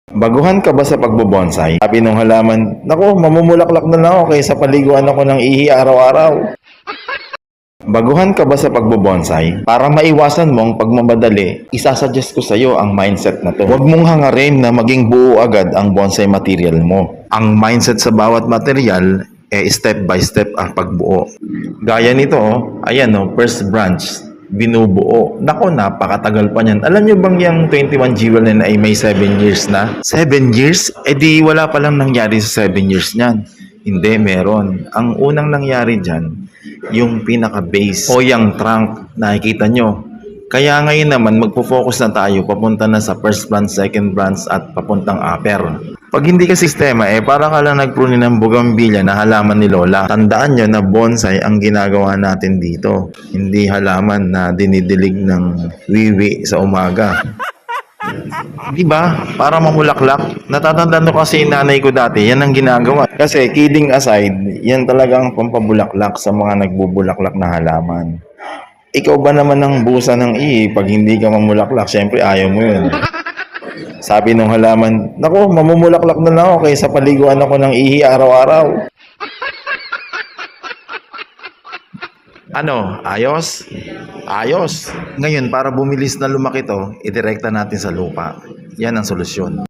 Baguhan ka ba sa pagbobonsai? Sabi nung halaman, naku, mamumulaklak na lang ako kaysa paliguan ako ng ihi araw-araw. Baguhan ka ba sa pagbobonsai? Para maiwasan mong pagmamadali, isasuggest ko sa iyo ang mindset na to. Huwag mong hangarin na maging buo agad ang bonsai material mo. Ang mindset sa bawat material, step by step ang pagbuo. Gaya nito, ayan first branch, binubuo. Nako, napakatagal pa niyan. Alam niyo bang yung 21 jewel na ay may 7 years na? 7 years? Di wala palang nangyari sa 7 years niyan. Hindi, meron. Ang unang nangyari dyan, yung pinaka-base o yung trunk, nakikita nyo. Kaya ngayon naman, magpo-focus na tayo papunta na sa first branch, second branch at papuntang upper. Pag hindi ka sistema, para ka lang nagpruni ng bugambilya na halaman ni Lola. Tandaan nyo na bonsai ang ginagawa natin dito. Hindi halaman na dinidilig ng wiwi sa umaga. Diba? Para mamulaklak. Natatandaan ko kasi yung nanay ko dati, yan ang ginagawa. Kasi kidding aside, yan talagang pampabulaklak sa mga nagbubulaklak na halaman. Ikaw ba naman ang busa ng ihi pag hindi ka mamulaklak? Siyempre ayaw mo yun. Sabi nung halaman, naku, mamumulaklak na lang ako kaysa paliguan ako ng ihi araw-araw. Ano? Ayos? Ayos. Ngayon, para bumilis na lumaki to, idirekta natin sa lupa. Yan ang solusyon.